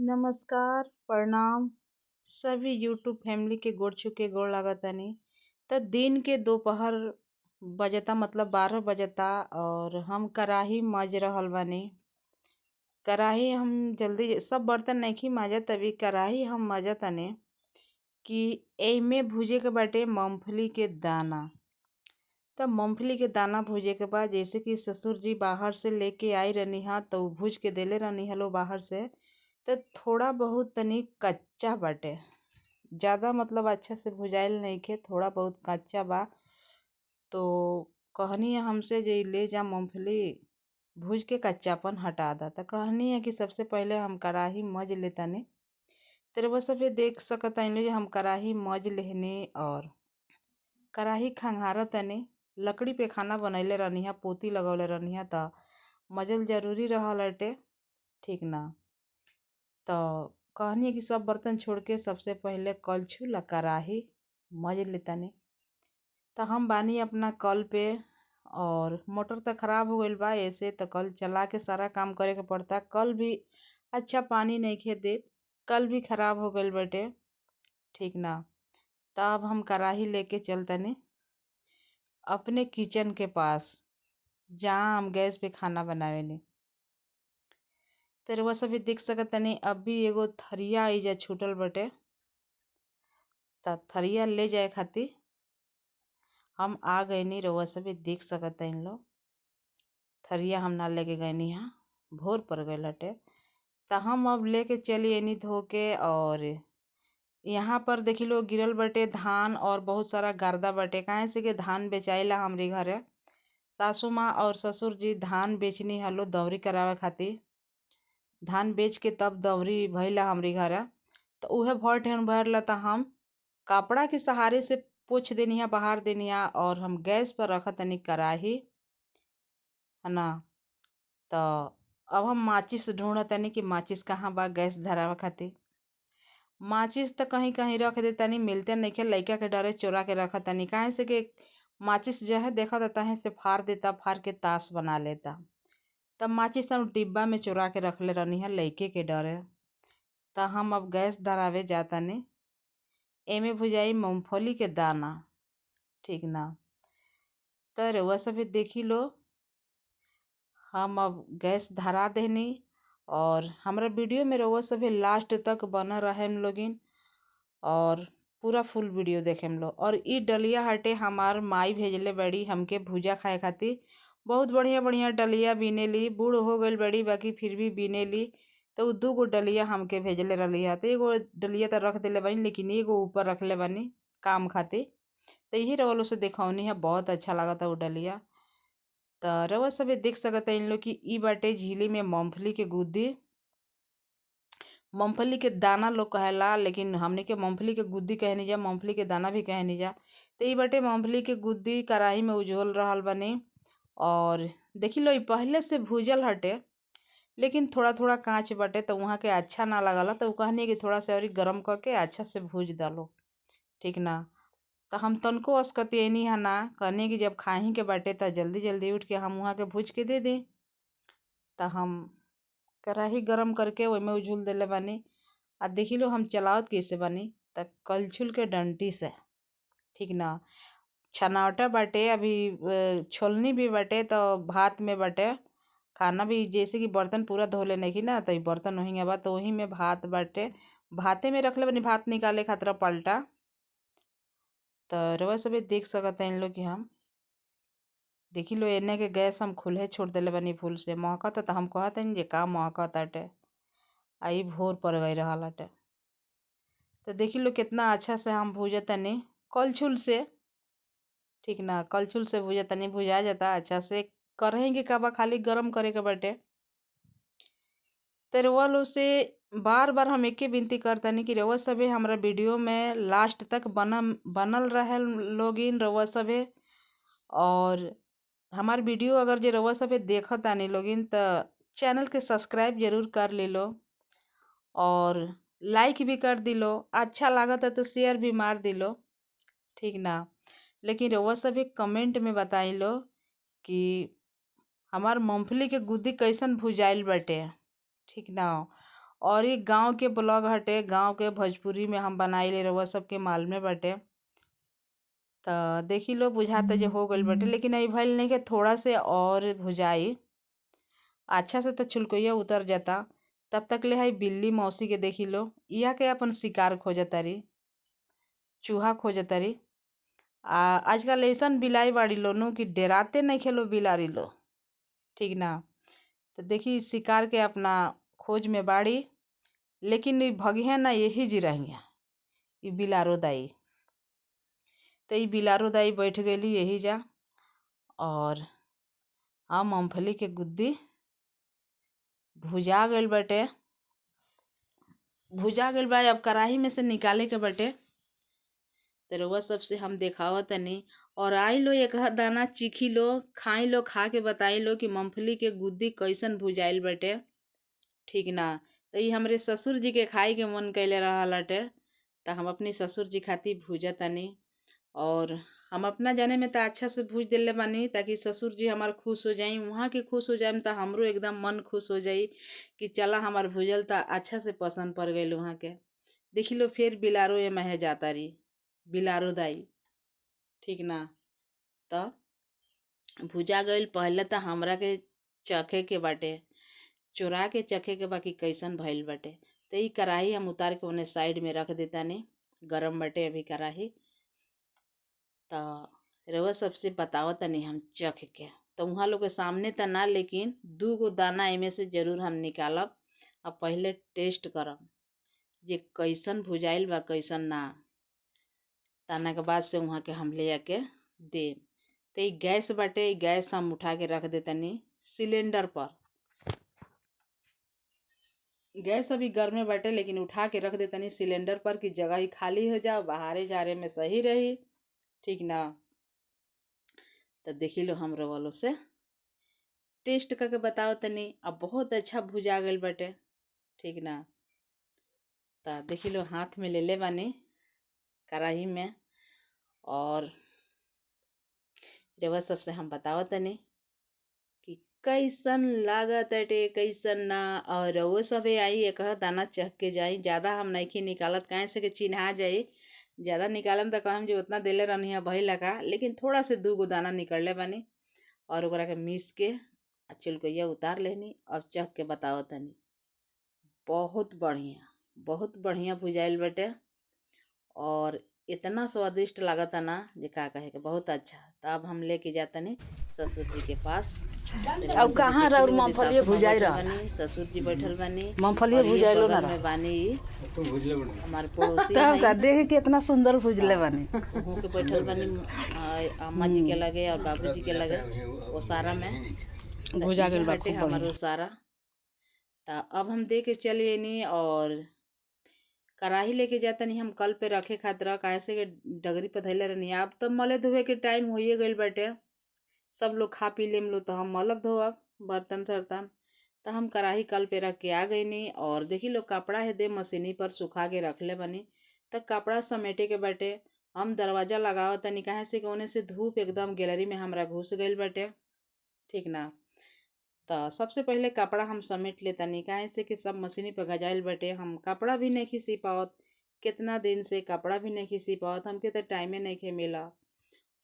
नमस्कार, प्रणाम। सभी यूट्यूब फैमिली के गोड़ छू के गोड़ लागतानी। त दिन के दोपहर बजता मतलब 12 बजता और हम कराही मज रहल बानी। कराही हम जल्दी सब बर्तन नइखी माजत, तभी कराही हम मजतानी कि एमे भुजे के बाटे मूंगफली के दाना। तब मूंगफली के दाना भूजे के बाद जैसे कि ससुर जी बाहर से लेके आई रहनी हा तो उ भूज के देले रहनी हलो बाहर से। तो थोड़ा बहुत तनी कच्चा बाटे, ज्यादा मतलब अच्छा से भुजाइल नइखे, थोड़ा बहुत कच्चा बा। तो कहनी है हमसे जे ले जा मूंगफली भूज के कच्चापन हटा दा। तो कहनी है कि सबसे पहले हम कढ़ाई मज लेतानी। तेरे वो सब देख सकता जे हम कढ़ाई मज लेहनी और कढ़ाई खंगारत तनी। लकड़ी पे खाना बनैले रहनी है, पोती लगौले रहनी है, त मजल जरूरी रहल हटे, ठीक ना। तो कहनी है कि सब बर्तन छोड़ के सबसे पहले कलछुल ला कढ़ाई मज लेतानी। तो हम बानी अपना कल पे और मोटर तो खराब हो गईल बा, ऐसे तो कल चला के सारा काम करे के पड़ता। कल भी अच्छा पानी नइखे देत, कल भी खराब हो गईल बाटे, ठीक ना। तब हम कढ़ाई लेके चलतनी अपने किचन के पास जहाँ हम गैस पे खाना बनावेनी। तो रउआ सभी देख सकतनी अभी एगो थरिया एइजा छूटल बाटे। त थरिया ले जाए खातिर हम आ गईनी, रउआ सभी देख सकताइन लो। थरिया हम ना लेके गईनी हा, भोर पड़ गईल हटे। त हम अब लेके चली एनी धो के और यहाँ पर देखी लो गिरल बाटे धान और बहुत सारा गर्दा बाटे। काहे से कि धान बेचाइला हमरी घरे। सासू माँ और ससुर जी धान बेचनी हलो दवरी करावे खातिर। धान बेच के तब दवरी भइला हमरी घरे। तो उहे भर ठेन भरला त हम कपड़ा के सहारे से पोछ देनी है, बाहर देनी है और हम गैस पर रखत तनी कढ़ाई, है ना। तो अब हम माचिस ढूंढत तनी कि माचिस कहाँ बा गैस धरावे खातिर। माचिस तो कहीं कहीं रख दे तनी, मिलते नइखे, लइका के डरे चोरा के रखत तनी। काहे से कि माचिस जो है देखत तहे से फाड़ देता, फाड़ के ताश बना लेता। तब माचिस हम डिब्बा में चुरा के रखले रहनी है लइके के डरे। त हम अब गैस धरावे जातानी। एमे भुजाई मूंगफली के दाना, ठीक ना। तो रउआ सभी देखी लो हम अब गैस धरा देनी और हमरा वीडियो में रउआ सभी लास्ट तक बना रहेम लोगिन और पूरा फुल वीडियो देखेम लो। और ई डलिया हटे हमार माई भेजले बड़ी हमके भुजा खाए खातिर। बहुत बढ़िया बढ़िया डलिया बिनेली, बूढ़ हो गईल बड़ी बाकी फिर भी बिनेली। तो उ 2 गो डलिया हमके भेजले रहली है। तो एगो डलिया तो रख देले बानी, लेकिन एगो ऊपर रखले बानी काम खातिर। तो यही रउआ लोग से देखौनी है, बहुत अच्छा लागता उ डलिया। तो रउआ सभी देख सकता इन लोग कि ई बाटे झीली में मूंगफली के गुद्दी। मूंगफली के दाना लोग कहेला, लेकिन हमनी के मूंगफली के गुद्दी कहनी जा, मूंगफली के दाना भी कहनी जा। तो ई बाटे मूंगफली के गुद्दी कढ़ाई में उझोल रहल बानी। और देखी लो ई पहले से भूजल हटे, लेकिन थोड़ा थोड़ा कांच बाटे तो वहाँ के अच्छा ना लगला। तो उ कहनी कि थोड़ा सा और गरम करके अच्छा से भूज डालो, ठीक ना। तो हम तनको अस्कतियनी है ना, कहनी कि जब खाही के बाटे तो जल्दी जल्दी उठ के हम वहाँ के भूज के दे दी। तो हम कढ़ाई गरम करके ओमे उझुल देले बानी। आ देखी लो हम चलावत कैसे बानी, त कलछुल के डंटी से, ठीक ना। छनावटा बाटे अभी, छोलनी भी बाटे तो भात में बाटे। खाना भी जैसे कि बर्तन पूरा धोले नहीं ना, तो ई बर्तन वही बा तो वही में भात बाटे। भाते में रखले बानी भात निकाले खातिर पलटा। तो रउआ सभी देख सकता इन लोग कि हम देखी लो एने के गैस हम खुले छोड़ देले बानी फूल से। महकता तो हम कहत हनी जे का महकताटे, आई भोर पर गई रहल हटे। तो देखी लो कितना अच्छा से हम भूजतनी कलछुल से, ठीक ना। कलछुल से भूजतनी, भुजा जाता अच्छा से। कढ़ाई के कबा खाली गरम करे के बाटे। तो रउआ लोग से बार बार हम एके विनती करतनी कि रउआ सभे हमरा वीडियो में लास्ट तक बनल रहे लोगिन रउआ सभे। और हमार वीडियो अगर जे रउआ सभे देखत आनी लोगिन तो चैनल के सब्सक्राइब जरूर कर ली लो और लाइक भी कर दिलो। अच्छा लागत है तो शेयर भी मार दिलो, ठीक ना। लेकिन रउआ सभी कमेंट में बताई लो कि हमार मूंगफली के गुद्दी कैसन भुजाइल बाटे, ठीक ना। और ये गांव के ब्लॉग हटे, गांव के भोजपुरी में हम बनाई ले रहुआ सबके माल में बटे। तो देखी लो बुझाता जे हो गइल बटे, लेकिन अभी भइल नहीं के थोड़ा से और भुजाई अच्छा से तो छुलकोइया उतर जाता। तब तक ले है बिल्ली मौसी के देखी लो, या के अपन शिकार खोजतारी, चूहा खोजतारी। आजकल ऐसन बिलाई बाड़ी लो नु कि डराते नहीं खेलो बिलारी लो, ठीक ना। तो देखी शिकार के अपना खोज में बाड़ी, लेकिन ई भगिया ना यही जी रहिया ई बिलारो दाई। तो ई बिलारो दाई बैठ गई यही जा, और हाँ मूंगफली के गुद्दी भुजा गइल बटे, भुजा गइल बा। अब कढ़ाई में से निकाले के बटे। तो रउआ सबसे हम देखावत तनी, और आई लो एक दाना चीखी लो, खाई लो, खा के बताई लो कि मूंगफली के गुद्दी कैसन भुजाइल बटे, ठीक ना। तो ये हमरे ससुर जी के खाई के मन कैले रहल हटे, तो हम अपनी ससुर जी खातिर भूजा तनी। और हम अपना जाने में तो अच्छा से भूज दिले बानी, ताकि ससुर जी हमार खुश हो जाई, वहाँ के खुश हो जाए तो हमरो एकदम मन खुश हो जाई कि चला हमार भूजल तो अच्छा से पसंद पड़ गई वहाँ के। देखी लो फिर बिलारो ये महे जाता रही, बिलारो दाई, ठीक ना। तो भुजा गईल। पहले तो हमरा के चखे के बाटे, चोरा के चखे के बाकी कैसन भइल बाटे। तो ई कढ़ाई हम उतार के उन्हें साइड में रख देता ने, गरम बाटे अभी कढ़ाई। तो रउआ सबसे बतावत तनी हम चख के, तो वहाँ लोग के सामने तो ना, लेकिन 2 गो दाना एमे से जरूर हम निकालब। अब पहले टेस्ट करब जे कैसन भुजाइल बा कैसन ना। ताना के बाद से वहाँ के हम ले आके देम। तो ई गैस बाटे, ई गैस हम उठा के रख देतनी सिलेंडर पर। गैस अभी गर्मे बाटे, लेकिन उठा के रख देतनी सिलेंडर पर कि जगह ही खाली हो जाओ, बाहरे जारे में सही रही, ठीक ना। तो देखी लो हम रवलो से टेस्ट करके बताओ तनी। अब बहुत अच्छा भुजा गइल बाटे, ठीक ना। तो देखी लो हाथ में ले ले बानी कढ़ाई में, और रवा सबसे हम बतावत तनी कि कैसन लागत अटे कैसन ना। और वो सबे आई एक दाना चख के जाई। ज़्यादा हम नहीं निकालत, काहे से कि चिन्हा जाई। ज़्यादा निकालम तो कहम जो उतना देले रहनी है भई लगा, लेकिन थोड़ा से 2 गो दाना निकलले बानी, और ओकरा के मीस के छिलकोइया उतार लेनी। अब चख के बतावत तनी, बहुत बढ़िया भुजाइल बटे, और इतना स्वादिष्ट लागता ना जे का कहे के, बहुत अच्छा। तो अब हम लेके जातनी ससुर जी के पास। अब कहाँ रह मूंगफली भुजाई बानी, ससुर जी बैठल बानी, मूंगफली भुजाइलो ना में बानी हमार पड़ोसी का देख के इतना सुंदर भुजले बानी। वहाँ के बैठल बानी अम्मा जी के लगे और बाबूजी के लगे वो सारा में भुजा गइल बा हटे खूब हमारो बढ़िया। सारा। तो अब हम दे के चली आनी, और कढ़ाई लेके जाता नहीं हम कल पे रखे खातिर, काहे से कि डगरी पे धैले रहनी। अब तो मले धोए के टाइम होइए गइल बाटे, सब लोग खा पी लेम लो तो हम मलब धोअब बर्तन सर्तन। तो हम कढ़ाई कल पे रख के आ गई नी, और देखी लो कपड़ा है दे मशीनी पर सुखा के रख ले बनी। तो कपड़ा समेटे के बाटे हम दरवाजा लगाव तनी, काहे से कि ओने से धूप एकदम गैलरी में हमरा घुस गइल बाटे, ठीक ना। तो सबसे पहले कपड़ा हम समेट लेतनी, काहे से कि सब मशीनी पे गजाइल बाटे। हम कपड़ा भी नहीं सी पावत, कितना दिन से कपड़ा भी नहीं सी पावत, हमके तो टाइमे नहीं मिला।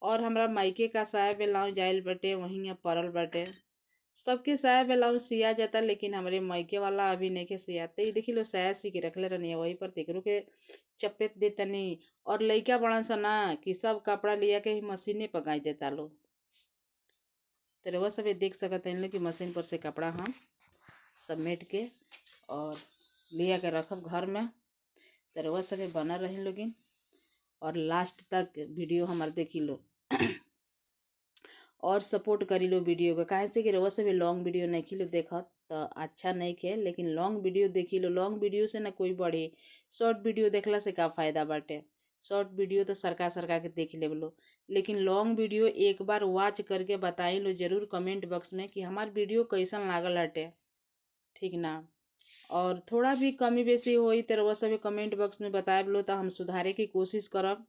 और हमरा मायके का साया ब्लाउज जाइल बाटे, वहीं पड़ल बाटे। सबके साया ब्लाउज सिया जाता, लेकिन हमारे मायके वाला अभी नहीं के सियाते। ही देखी लो साया सी के रखले रहनी, वही पर तेकरो के चपेट देतनी। और लइका बड़ा सा ना कि सब कपड़ा लिया के ही मशीने पर गाँच देता लो। तो रउआ सब देख सकत हैं कि मशीन पर से कपड़ा हम समेट के और लिया के रखब घर में। तो रउआ सब बना रहे लोगिन, और लास्ट तक वीडियो हमार देखी लो और सपोर्ट करी लो वीडियो का, काहे से कि रउआ सब लॉन्ग वीडियो नहीं खिलो देखत तो अच्छा नहीं के, लेकिन लॉन्ग वीडियो देखी लो। लॉन्ग वीडियो से ना कोई बढ़े, शॉर्ट वीडियो देखला से का फ़ायदा बाटे। शॉर्ट वीडियो तो सरका के देख ले लो, लेकिन लॉन्ग वीडियो एक बार वॉच करके बताई लो जरूर कमेंट बॉक्स में कि हमार वीडियो कैसन लागल हटे, ठीक ना। और थोड़ा भी कमी बेसी होई तो रउआ सब कमेंट बॉक्स में बताए लो, तो हम सुधारे की कोशिश करब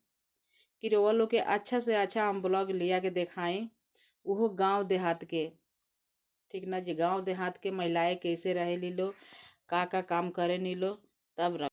कि रउआ लोग के अच्छा से अच्छा हम ब्लॉग लिया के दिखाएं, वो गांव देहात के, ठीक ना। जी गांव देहात के महिलाएं कैसे रहे लो, का काम करे नी लो तब रख